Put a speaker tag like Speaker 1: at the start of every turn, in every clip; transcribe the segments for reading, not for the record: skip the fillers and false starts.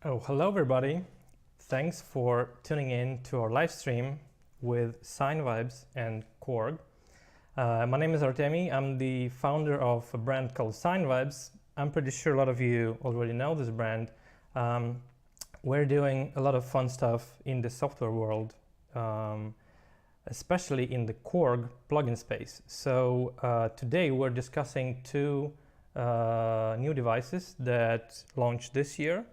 Speaker 1: Oh, hello everybody. Thanks for tuning in to our live stream with Sinevibes and Korg. My name is Artemiy. I'm the founder of a brand called Sinevibes. I'm pretty sure a lot of you already know this brand. We're doing a lot of fun stuff in the software world, especially in the Korg plugin space. So today we're discussing two new devices that launched this year.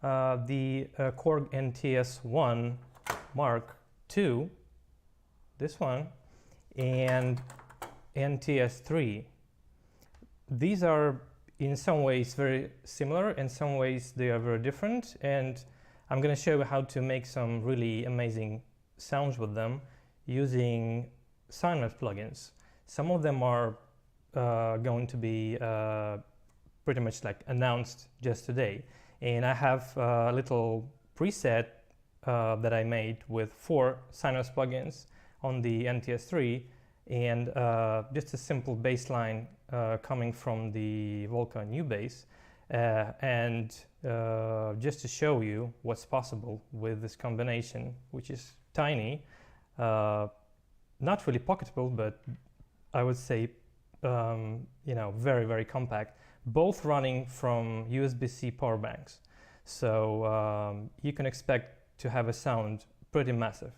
Speaker 1: The Korg NTS-1 mkII, this one, and NTS-3. These are in some ways very similar, in some ways they are very different, and I'm going to show you how to make some really amazing sounds with them using Sine plugins. Some of them are going to be pretty much like announced just today. And I have a little preset that I made with 4 Sine plugins on the NTS-3 and just a simple bass line coming from the Volca new bass. And just to show you what's possible with this combination, which is tiny, not really pocketable, but I would say, very, very compact. Both running from USB-C power banks. So you can expect to have a sound pretty massive.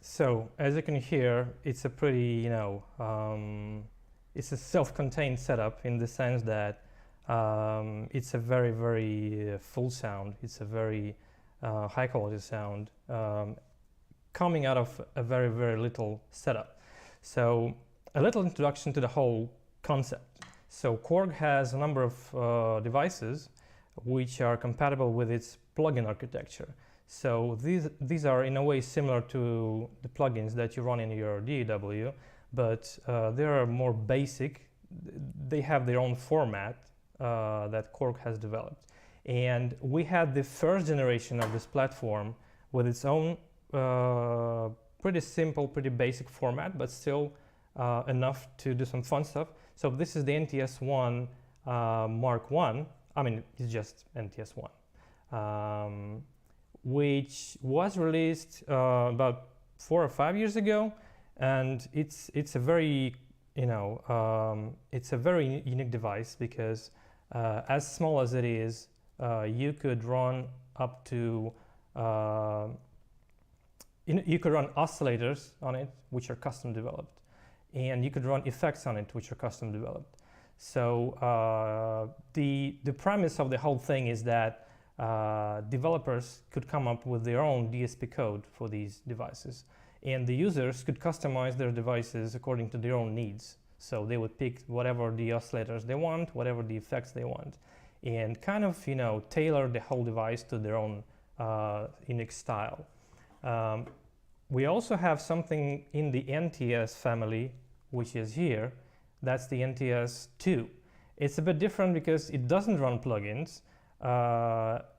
Speaker 1: So as you can hear, it's a pretty, it's a self-contained setup in the sense that it's a very, very full sound. It's a very high quality sound coming out of a very, very little setup. So a little introduction to the whole concept. So Korg has a number of devices which are compatible with its plugin architecture. So these are in a way similar to the plugins that you run in your DAW, but they are more basic. They have their own format that Korg has developed. And we had the first generation of this platform with its own pretty simple, pretty basic format, but still enough to do some fun stuff. So this is the NTS-1 mkII. I mean, it's just NTS-1. Which was released about 4 or 5 years ago, and it's a very it's a very unique device because as small as it is, you could run up to you could run oscillators on it, which are custom developed, and you could run effects on it, which are custom developed. So the premise of the whole thing is that developers could come up with their own DSP code for these devices, and the users could customize their devices according to their own needs. So they would pick whatever the oscillators they want, whatever the effects they want, and kind of tailor the whole device to their own unique style. We also have something in the NTS family, which is here. That's the NTS-2. It's a bit different because it doesn't run plugins.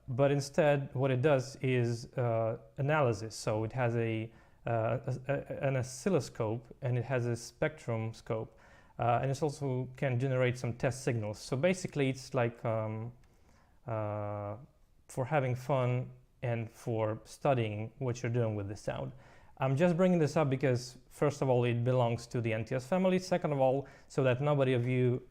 Speaker 1: But instead, what it does is analysis. So it has an oscilloscope, and it has a spectrum scope, and it also can generate some test signals. So basically, it's like for having fun and for studying what you're doing with the sound. I'm just bringing this up because, first of all, it belongs to the NTS family. Second of all, so that nobody of you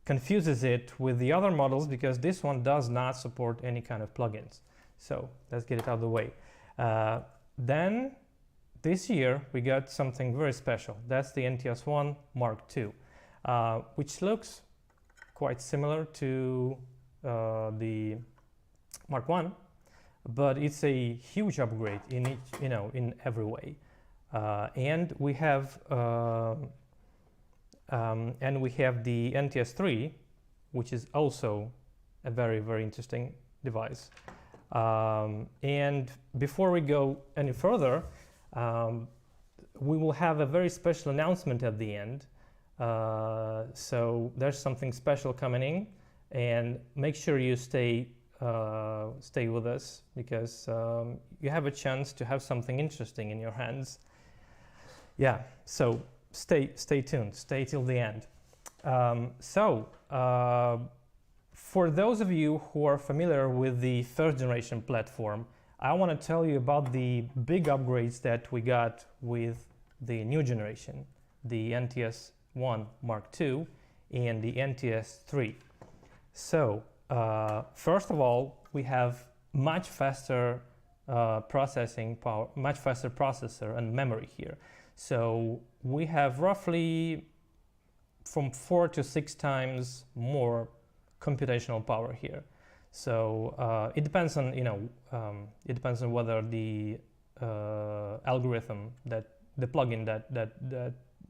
Speaker 1: confuses it with the other models, because this one does not support any kind of plugins. So let's get it out of the way. Then this year we got something very special. That's the NTS-1 mkII, which looks quite similar to the mkI, but it's a huge upgrade in each, in every way. And we have And we have the NTS-3, which is also a very, very interesting device. And before we go any further, we will have a very special announcement at the end. So there's something special coming in, and make sure you stay with us, because you have a chance to have something interesting in your hands. Yeah, so stay tuned, stay till the end. For those of you who are familiar with the first generation platform, I want to tell you about the big upgrades that we got with the new generation, the NTS-1 mkII and the NTS-3. So first of all, we have much faster processing power, much faster processor and memory here. So we have roughly from 4 to 6 times more computational power here. So it depends on, it depends on whether the algorithm, that the plugin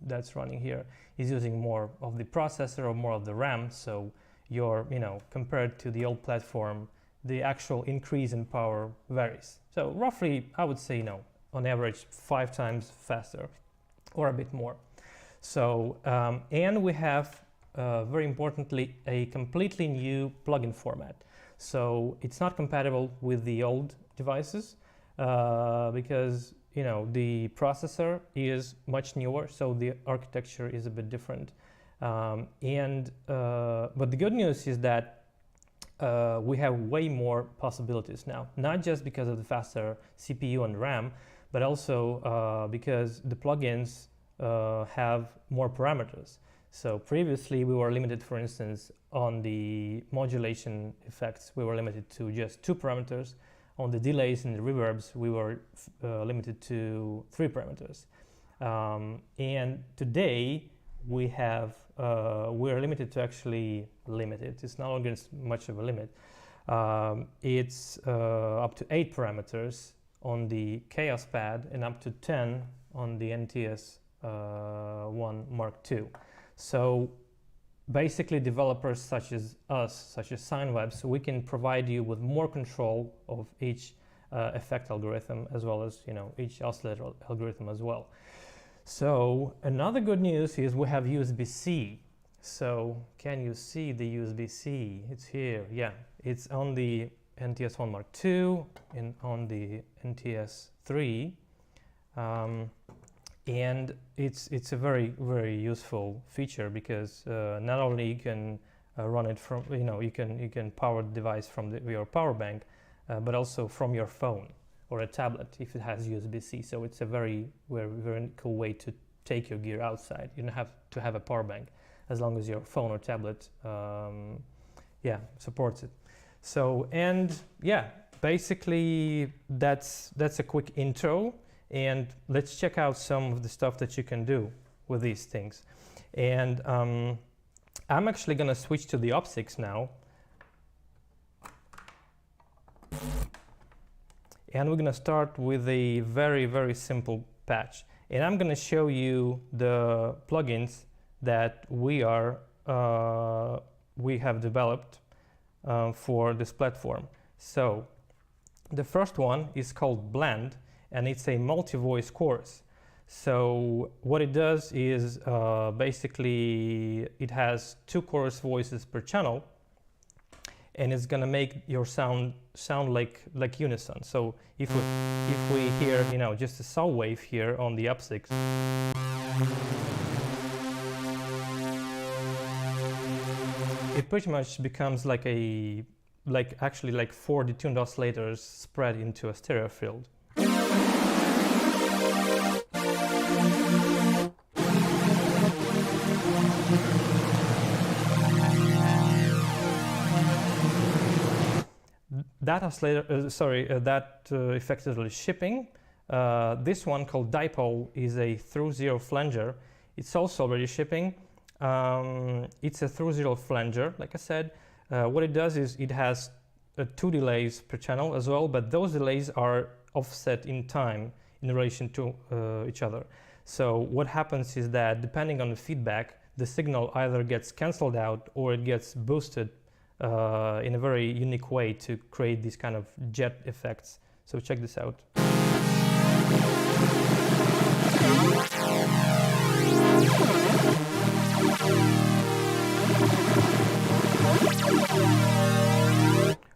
Speaker 1: that's running here is using more of the processor or more of the RAM. So your, compared to the old platform, the actual increase in power varies. So roughly, I would say, on average 5 times faster or a bit more. So and we have very importantly a completely new plugin format. So it's not compatible with the old devices because the processor is much newer, so the architecture is a bit different. But the good news is that we have way more possibilities now, not just because of the faster CPU and RAM, but also because the plugins have more parameters. So previously we were limited, for instance, on the modulation effects, we were limited to just 2 parameters. On the delays and the reverbs, we were limited to 3 parameters. And today we have, we're limited to actually limited. It's no longer much of a limit. It's up to 8 parameters on the KAOSS pad and up to 10 on the NTS-1 mkII. So basically developers such as us, such as Sinevibes, we can provide you with more control of each effect algorithm, as well as each oscillator algorithm as well. So another good news is we have USB-C. So can you see the USB-C? It's here. Yeah, it's on the NTS-1 mkII and on the NTS-3. And it's a very, very useful feature because not only you can run it from, you can power the device from your power bank, but also from your phone or a tablet if it has USB-C. So it's a very, very, very cool way to take your gear outside. You don't have to have a power bank as long as your phone or tablet, supports it. So, and yeah, basically that's a quick intro. And let's check out some of the stuff that you can do with these things. And I'm actually going to switch to the OP6 now. And we're going to start with a very, very simple patch. And I'm going to show you the plugins that we have developed for this platform. So the first one is called Blend, and it's a multi-voice chorus. So what it does is basically it has 2 chorus voices per channel, and it's gonna make your sound like unison. So if we hear just a saw wave here on the OP6, it pretty much becomes like 4 detuned oscillators spread into a stereo field. That oscillator, that effect is really shipping. This one called Dipole is a through-zero flanger. It's also already shipping. It's a through-zero flanger, like I said. What it does is it has 2 delays per channel as well, but those delays are offset in time in relation to each other. So what happens is that depending on the feedback, the signal either gets cancelled out or it gets boosted in a very unique way to create these kind of jet effects. So check this out.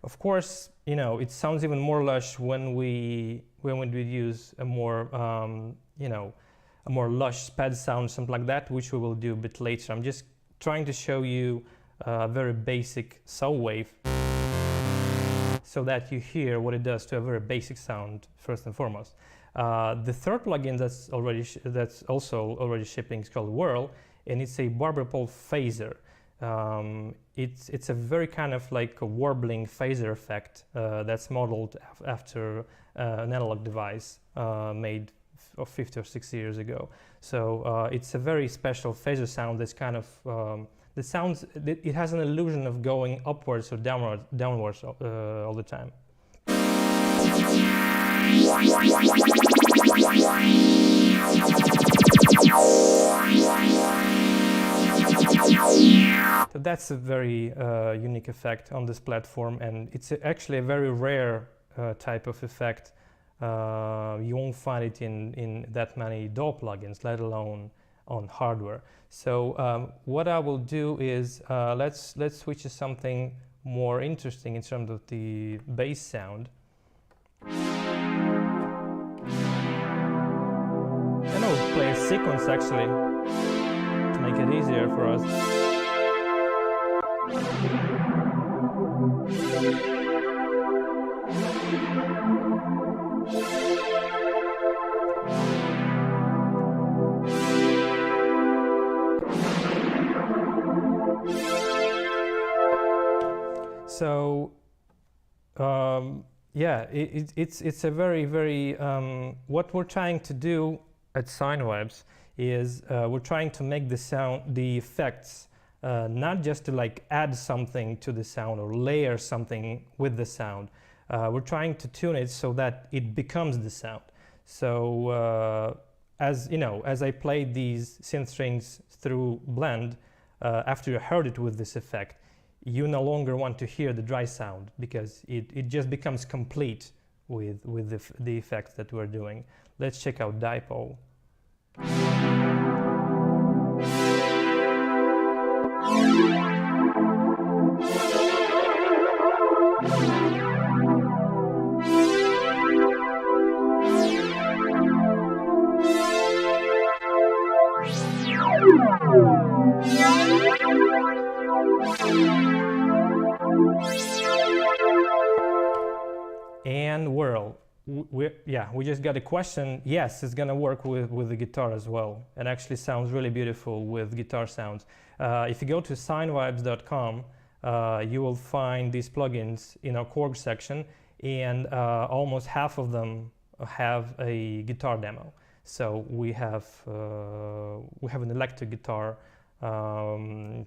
Speaker 1: Of course, you know, it sounds even more lush when we use a more you know, a more lush pad sound, something like that, which we will do a bit later. I'm just trying to show you a very basic saw wave so that you hear what it does to a very basic sound first and foremost. The third plugin that's also already shipping is called Whirl, and it's a barber pole phaser. It's a very kind of like a warbling phaser effect that's modeled after an analog device made 50 or 60 years ago. So it's a very special phaser sound that's kind of it has an illusion of going upwards or downwards all the time. So that's a very unique effect on this platform, and it's actually a very rare type of effect. You won't find it in that many DAW plugins, let alone on hardware. So what I will do is let's switch to something more interesting in terms of the bass sound. And I'll play a sequence actually to make it easier for us. So yeah, it's a very what we're trying to do at Sinevibes is we're trying to make the effects not just to like add something to the sound or layer something with the sound. We're trying to tune it so that it becomes the sound. So as you know, as I played these synth strings through Blend, after you heard it with this effect, you no longer want to hear the dry sound because it just becomes complete with the effects that we're doing. Let's check out Dipole. And Whirl. We just got a question. Yes, it's gonna work with the guitar as well, and actually sounds really beautiful with guitar sounds. If you go to Sinevibes.com, you will find these plugins in our Korg section, and almost half of them have a guitar demo. So we have an electric guitar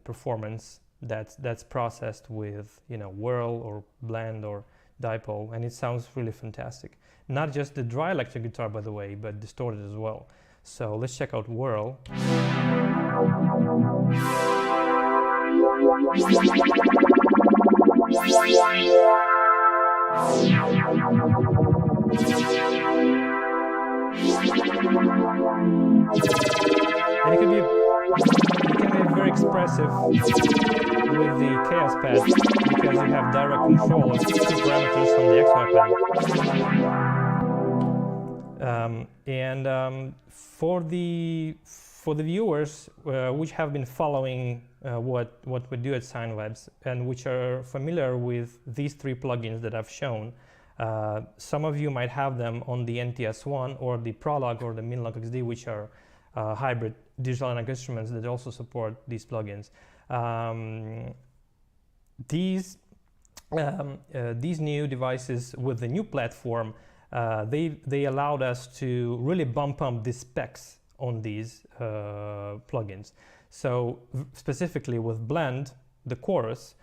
Speaker 1: performance that's processed with, you know, Whirl or Blend or Dipole, and it sounds really fantastic. Not just the dry electric guitar, by the way, but distorted as well. So let's check out Whirl. And it can be very expressive with the KAOSS pad because you have direct control of 2 parameters on the XY pad. For the viewers which have been following what we do at Sinevibes and which are familiar with these 3 plugins that I've shown, some of you might have them on the NTS-1 or the Prolog or the Minlock XD, which are hybrid digital analog instruments that also support these plugins. These new devices with the new platform, they allowed us to really bump up the specs on these plugins. So specifically with Blend, the chorus,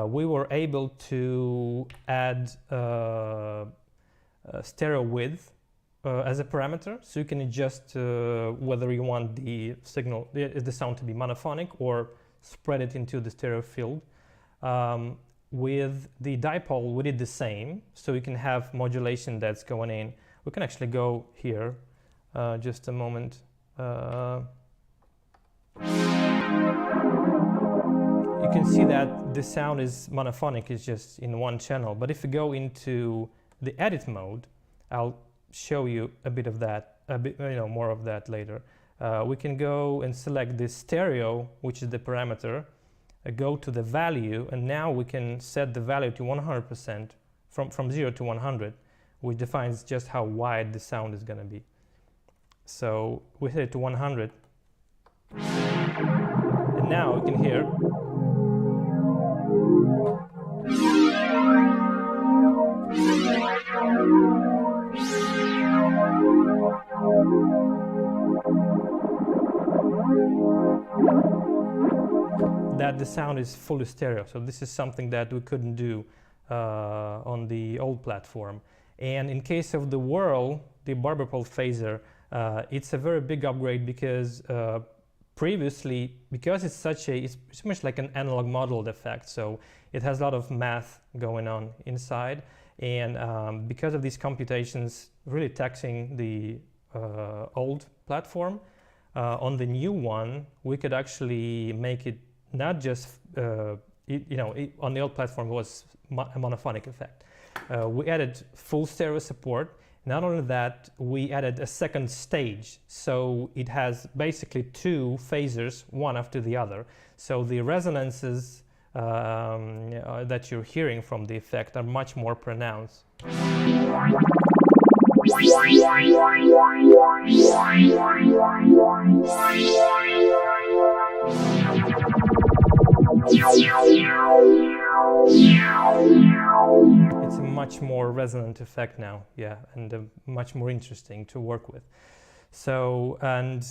Speaker 1: we were able to add stereo width as a parameter, so you can adjust whether you want the signal, the sound to be monophonic or spread it into the stereo field. With the dipole, we did the same, so you can have modulation that's going in. We can actually go here, just a moment. You can see that the sound is monophonic, it's just in one channel. But if you go into the edit mode, I'll show you a bit of that, more of that later. We can go and select the stereo, which is the parameter, go to the value, and now we can set the value to 100%, from 0 to 100, which defines just how wide the sound is going to be. So we set it to 100, and now we can hear that the sound is fully stereo. So this is something that we couldn't do on the old platform. And in case of the Whirl, the barber pole phaser, it's a very big upgrade because previously, because it's pretty much like an analog modeled effect, so it has a lot of math going on inside, and because of these computations really taxing the old platform, on the new one we could actually make it not just on the old platform was a monophonic effect. We added full stereo support. Not only that, we added a second stage, so it has basically two phasers, one after the other. So the resonances that you're hearing from the effect are much more pronounced. It's a much more resonant effect now, yeah, and much more interesting to work with. So, and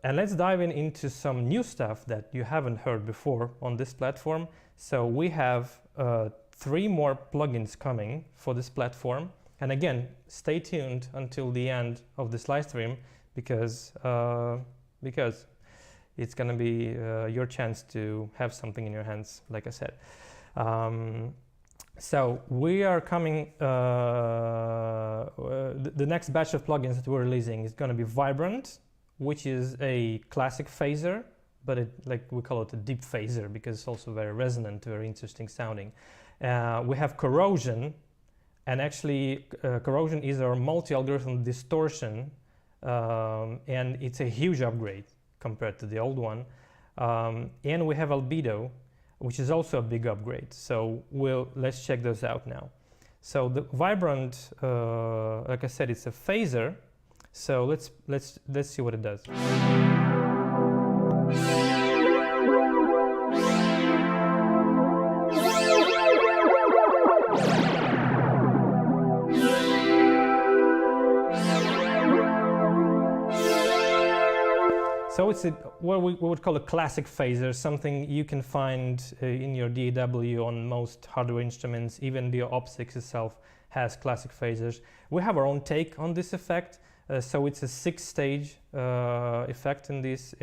Speaker 1: let's dive into some new stuff that you haven't heard before on this platform. So we have 3 more plugins coming for this platform. And again, stay tuned until the end of this live stream because it's going to be your chance to have something in your hands, like I said. So we are coming, the next batch of plugins that we're releasing is going to be Vibrant, which is a classic phaser, but we call it a deep phaser because it's also very resonant, very interesting sounding. We have Corrosion, and actually Corrosion is our multi-algorithm distortion, and it's a huge upgrade compared to the old one. And we have Albedo, which is also a big upgrade. So let's check those out now. So the Vibrant, like I said, it's a phaser. So let's see what it does. So it's what we would call a classic phaser, something you can find in your DAW on most hardware instruments. Even the OP6 itself has classic phasers. We have our own take on this effect. So it's a 6-stage effect in this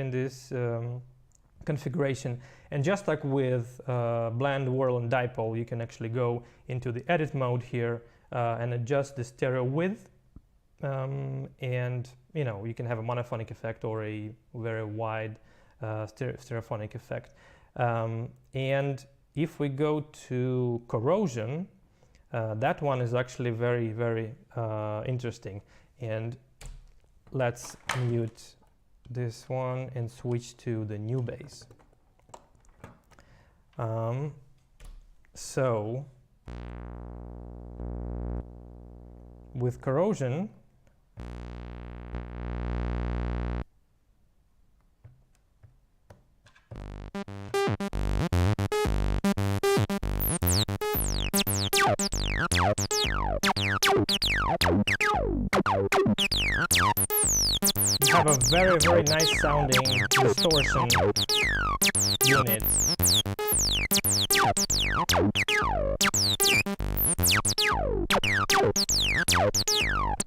Speaker 1: configuration. And just like with blend, whirl, and dipole, you can actually go into the edit mode here and adjust the stereo width. And you can have a monophonic effect or a very wide stereophonic effect. And if we go to Corrosion, that one is actually very, very interesting. And let's mute this one and switch to the new bass. So with Corrosion, we have a very, very nice sounding distortion unit.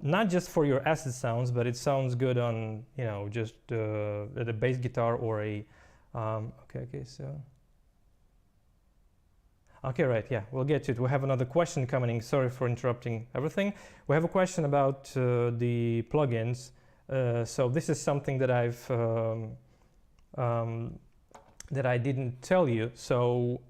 Speaker 1: Not just for your acid sounds, but it sounds good on, you know, just a bass guitar or a okay, right, yeah, we'll get to it. We have another question coming in. Sorry for interrupting everything. We have a question about the plugins. So this is something that that I didn't tell you. So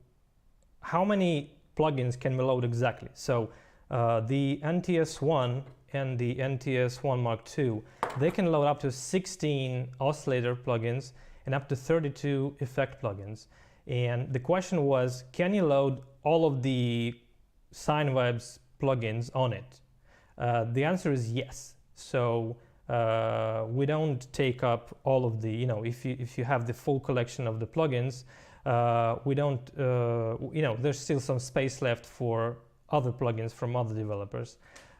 Speaker 1: how many plugins can we load exactly? So the NTS-1 and the NTS-1 mkII, they can load up to 16 oscillator plugins and up to 32 effect plugins. And the question was, can you load all of the Sinevibes plugins on it? The answer is yes. So we don't take up all of the, you know, if you have the full collection of the plugins, we don't, you know, there's still some space left for other plugins from other developers.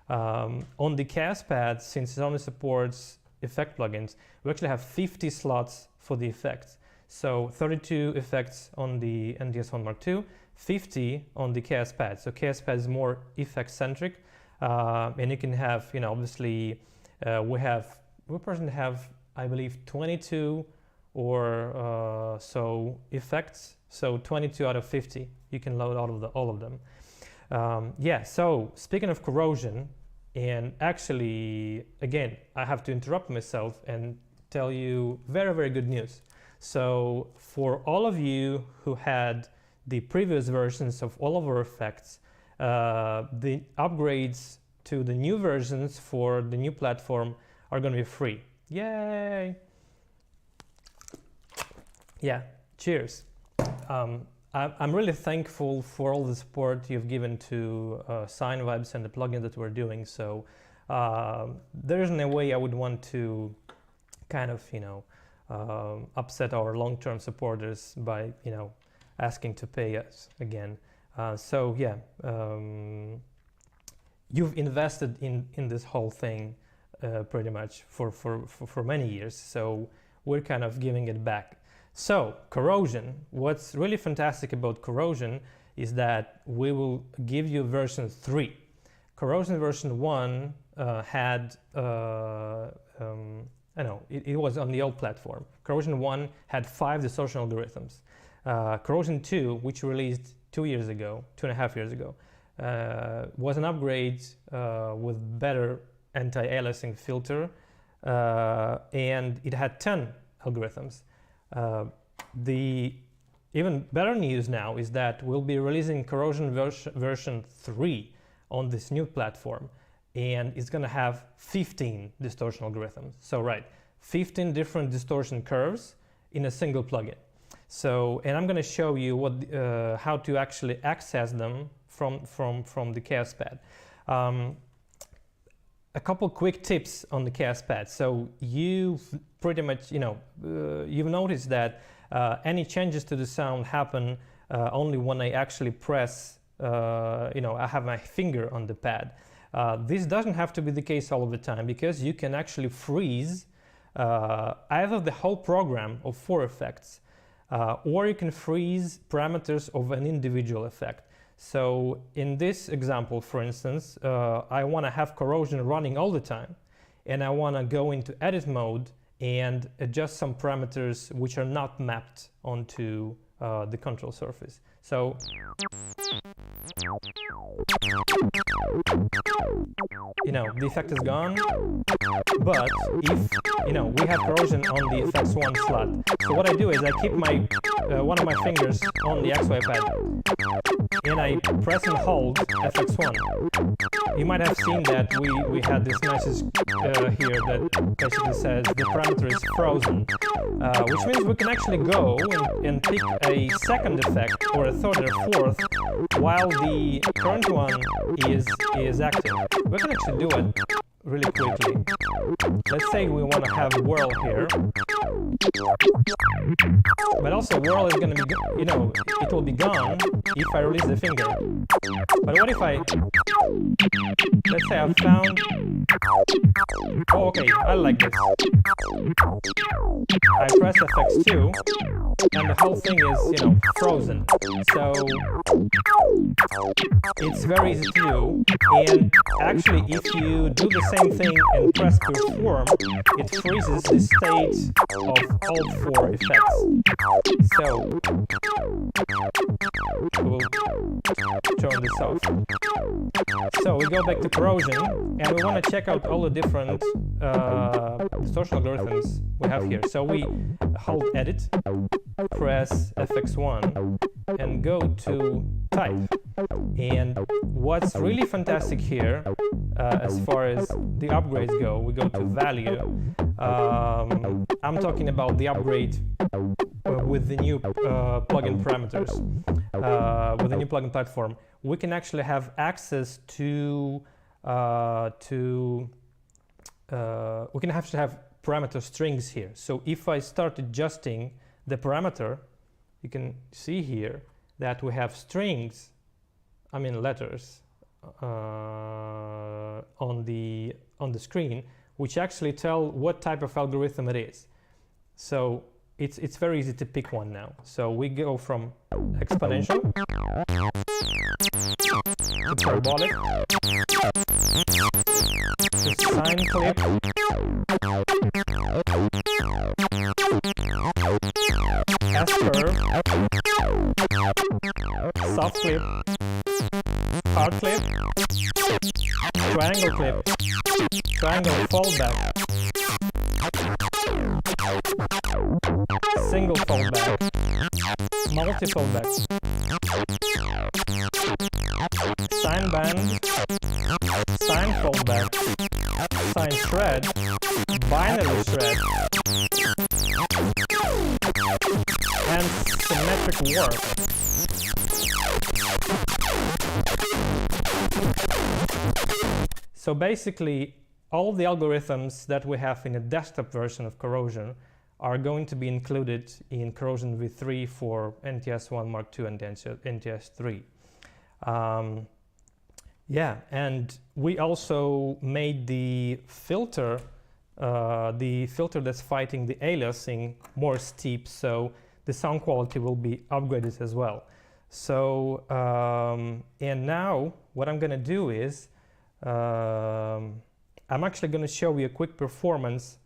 Speaker 1: On the KAOSS pad, since it only supports effect plugins, we actually have 50 slots for the effects. So 32 effects on the NTS-1 mkII, 50 on the KAOSS pad. So KAOSS pad is more effect-centric, and you can have, you know, obviously, we personally have, I believe, 22 or so effects. So 22 out of 50, you can load all of them. Yeah. So speaking of corrosion, and actually, again, I have to interrupt myself and tell you very, very good news. So for all of you who had the previous versions of all of our effects, the upgrades to the new versions for the new platform are going to be free. Yay! Yeah, cheers. I'm really thankful for all the support you've given to Sinevibes and the plugin that we're doing. So there isn't a way I would want to kind of, you know, upset our long-term supporters by, you know, asking to pay us again. So yeah, you've invested in this whole thing pretty much for many years. So we're kind of giving it back. So Corrosion, what's really fantastic about Corrosion is that we will give you version 3. Corrosion version 1 had, I know, it was on the old platform. Corrosion 1 had 5 distortion algorithms. Corrosion 2, which released 2.5 years ago, was an upgrade with better anti-aliasing filter, and it had 10 algorithms. The even better news now is that we'll be releasing Corrosion version 3 on this new platform, and it's going to have 15 distortion algorithms. So right, 15 different distortion curves in a single plugin. So, and I'm going to show you what how to actually access them from the KAOSS pad. A couple quick tips on the KAOSS pad. So you've pretty much, you know, you've noticed that any changes to the sound happen only when I actually press, you know, I have my finger on the pad. This doesn't have to be the case all of the time, because you can actually freeze either the whole program of 4 effects, or you can freeze parameters of an individual effect. So in this example, for instance, I want to have Corrosion running all the time, and I want to go into edit mode and adjust some parameters which are not mapped onto the control surface. So you know, the effect is gone, but if, you know, we have Corrosion on the effects 1 slot. So what I do is I keep my one of my fingers on the XY pad, and I press and hold FX1. You might have seen that we had this message here that basically says the parameter is frozen, which means we can actually go and pick a second effect, or a third or a fourth, while the current one is active. We can actually do it really quickly. Let's say we want to have whirl here, but also whirl is going to be, you know, it will be gone if I release the finger. But what if let's say I found, oh, okay, I like this. I press FX2, and the whole thing is, you know, frozen. So it's very easy to do, and actually if you do the same thing and press perform, it freezes the state of all 4 effects. So we'll turn this off. So we go back to Corrosion, and we want to check out all the different distortion algorithms we have here. So we hold Edit, press FX1, and go to Type. And what's really fantastic here, as far as the upgrades go, we go to Value. I'm talking about the upgrade with the new plugin parameters, with the new plugin platform. We can actually have access to we can actually have parameter strings here. So if I start adjusting the parameter, you can see here that we have strings, I mean letters, on the screen, which actually tell what type of algorithm it is. So it's very easy to pick one now. So we go from exponential to parabolic to sine clip, S-curve, soft clip, hard clip, triangle clip, triangle fallback, single fallback, multi fallback, sine band, sine fallback, sine shred, binary shred, and symmetric warp. So basically, all the algorithms that we have in a desktop version of Corrosion are going to be included in Corrosion v3 for NTS-1 mkII and NTS-3. Yeah, and we also made the filter that's fighting the aliasing more steep, so the sound quality will be upgraded as well. So, and now what I'm going to do is, I'm actually going to show you a quick performance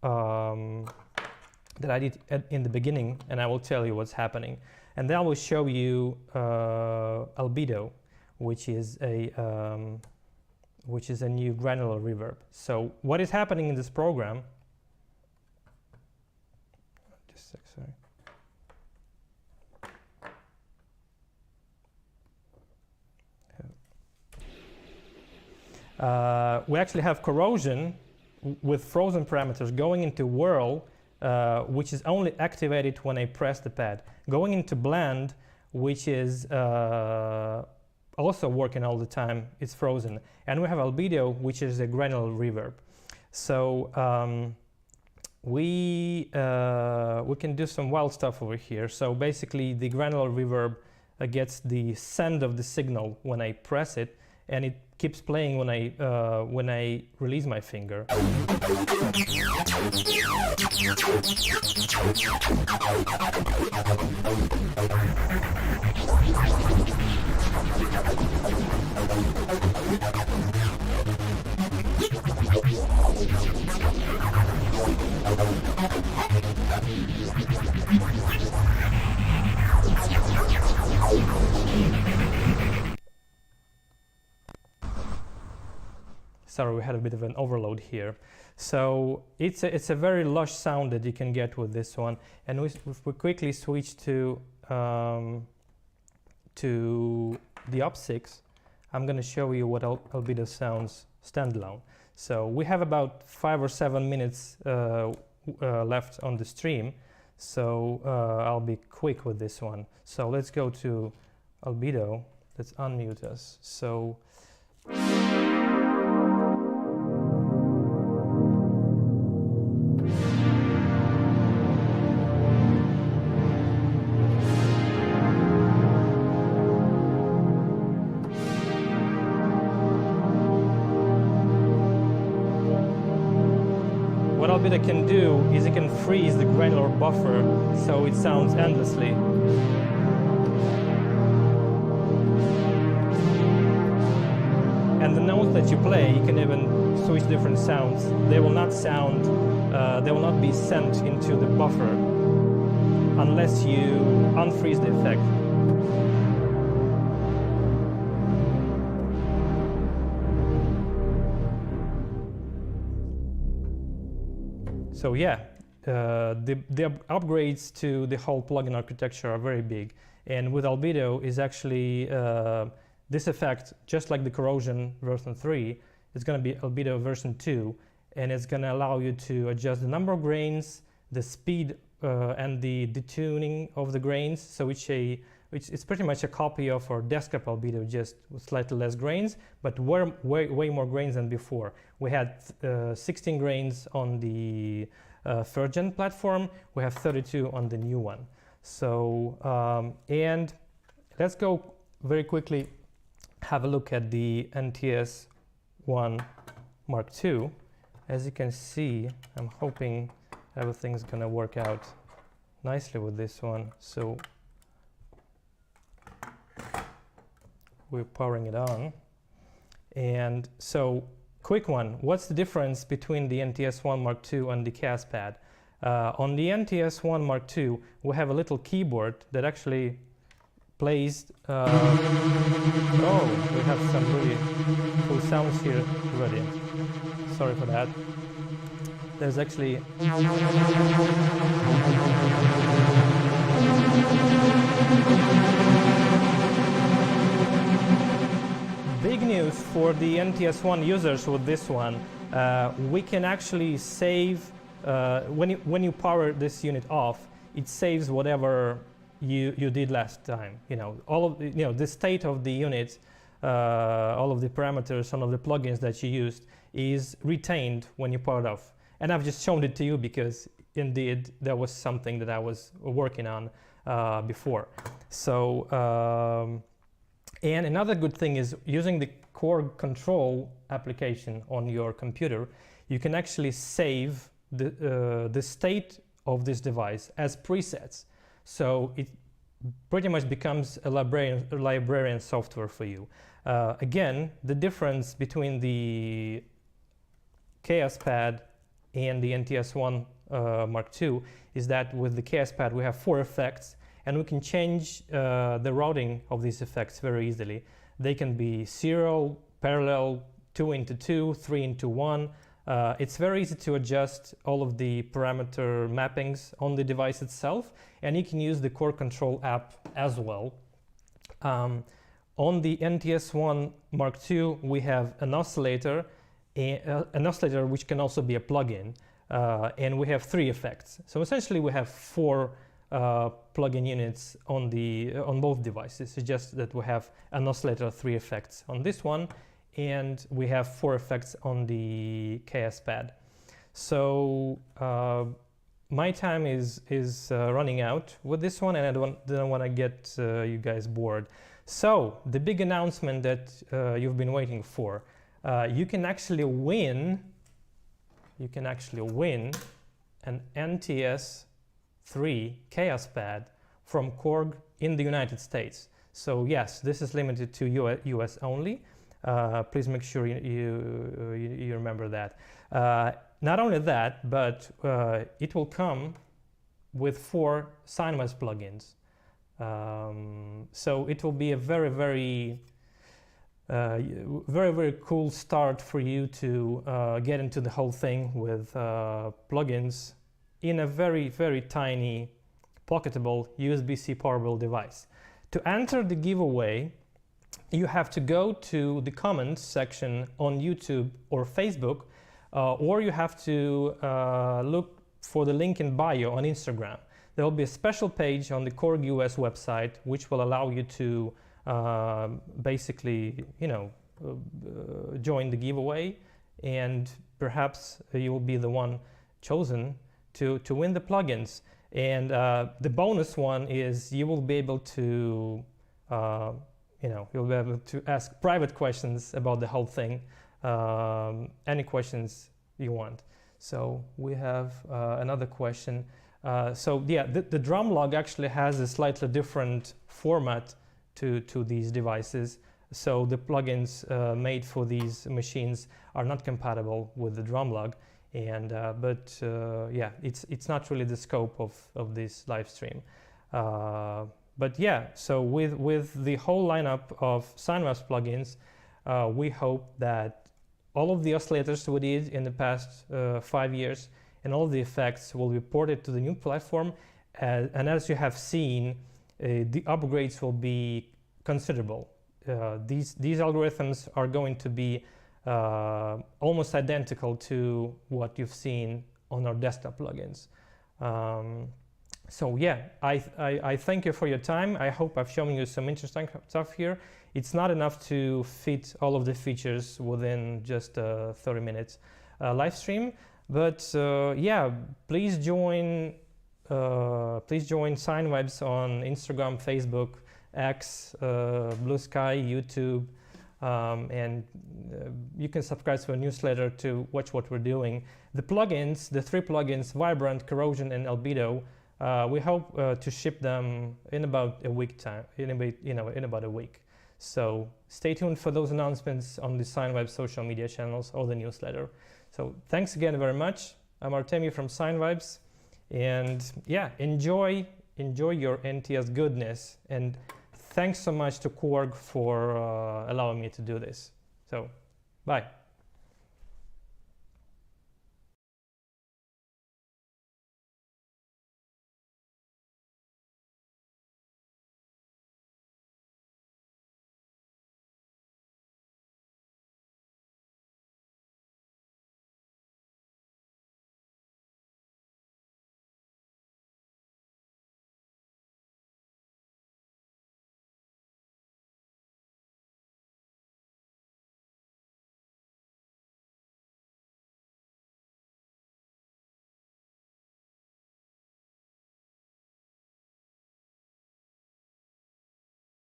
Speaker 1: that I did in the beginning, and I will tell you what's happening. And then I will show you Albedo, which is a new granular reverb. So what is happening in this program? Just a sec, sorry. We actually have Corrosion with frozen parameters going into whirl, which is only activated when I press the pad, going into blend, which is also working all the time, it's frozen, and we have Albedo, which is a granular reverb. So we can do some wild stuff over here. So basically the granular reverb gets the send of the signal when I press it, and it keeps playing when I release my finger. Sorry, we had a bit of an overload here. So it's a very lush sound that you can get with this one. And we quickly switch to the up6. I'm going to show you what Albedo sounds standalone. So we have about 5 or 7 minutes left on the stream. So I'll be quick with this one. So let's go to Albedo. Let's unmute us. So Albedo can do is it can freeze the granular buffer so it sounds endlessly. And the notes that you play, you can even switch different sounds. They will not sound, they will not be sent into the buffer unless you unfreeze the effect. So yeah, the upgrades to the whole plugin architecture are very big. And with Albedo is actually this effect, just like the Corrosion version 3, it's going to be Albedo version 2, and it's going to allow you to adjust the number of grains, the speed, and the detuning of the grains. So it's pretty much a copy of our desktop Albedo, just with slightly less grains, but way more grains than before. We had 16 grains on the third gen platform. We have 32 on the new one. So and let's go very quickly have a look at the NTS-1 mkII. As you can see, I'm hoping everything's gonna work out nicely with this one. So we're powering it on. And so, quick one, what's the difference between the NTS-1 mkII and the KAOSS pad? On the NTS-1 mkII, we have a little keyboard that actually plays, oh, we have some really cool sounds here already. Sorry for that. There's actually big news for the NTS-1 users with this one. We can actually save, when you power this unit off, it saves whatever you did last time. You know, all of the state of the unit, all of the parameters, some of the plugins that you used is retained when you power it off. And I've just shown it to you because indeed that was something that I was working on before. So and another good thing is using the Korg control application on your computer, you can actually save the state of this device as presets. So it pretty much becomes a librarian software for you. Again, the difference between the KAOSS pad and the NTS-1 mkII is that with the KAOSS pad we have 4 effects, and we can change the routing of these effects very easily. They can be serial, parallel, 2x2, 3x1. It's very easy to adjust all of the parameter mappings on the device itself, and you can use the Korg control app as well. On the NTS-1 mkII, we have an oscillator which can also be a plugin, and we have 3 effects. So essentially we have 4 plugin units on both devices. It's just that we have an oscillator, 3 effects on this one, and we have 4 effects on the KAOSS pad. So my time is running out with this one, and I don't want to get you guys bored. So the big announcement that you've been waiting for. You can actually win an NTS-3 KAOSS pad from Korg in the United States. So yes, this is limited to US only. Please make sure you remember that. Not only that, but it will come with 4 Synthesize plugins. So it will be a very cool start for you to get into the whole thing with plugins in a very tiny, pocketable USB-C powerable device. To enter the giveaway, you have to go to the comments section on YouTube or Facebook, or you have to look for the link in bio on Instagram. There will be a special page on the Korg US website which will allow you to basically, join the giveaway, and perhaps you will be the one chosen to win the plugins. And the bonus one is you will be able to, you'll be able to ask private questions about the whole thing, any questions you want. So we have another question. So yeah, the drum log actually has a slightly different format to these devices. So the plugins made for these machines are not compatible with the drum log, and yeah, it's not really the scope of this live stream. But yeah, so with the whole lineup of Sinevibes plugins, we hope that all of the oscillators we did in the past 5 years and all of the effects will be ported to the new platform. And as you have seen, the upgrades will be considerable. These algorithms are going to be almost identical to what you've seen on our desktop plugins. So yeah, I thank you for your time. I hope I've shown you some interesting stuff here. It's not enough to fit all of the features within just a 30 minutes live stream, but yeah, please join Sinevibes on Instagram, Facebook, X, Blue Sky, YouTube, and you can subscribe to a newsletter to watch what we're doing. The plugins, the 3 plugins, Vibrant, Corrosion, and Albedo, we hope to ship them in about a week time, in about a week. So stay tuned for those announcements on the Sinevibes social media channels or the newsletter. So thanks again very much. I'm Artemiy from Sinevibes, and yeah, enjoy your NTS goodness, and thanks so much to Korg for allowing me to do this. So bye.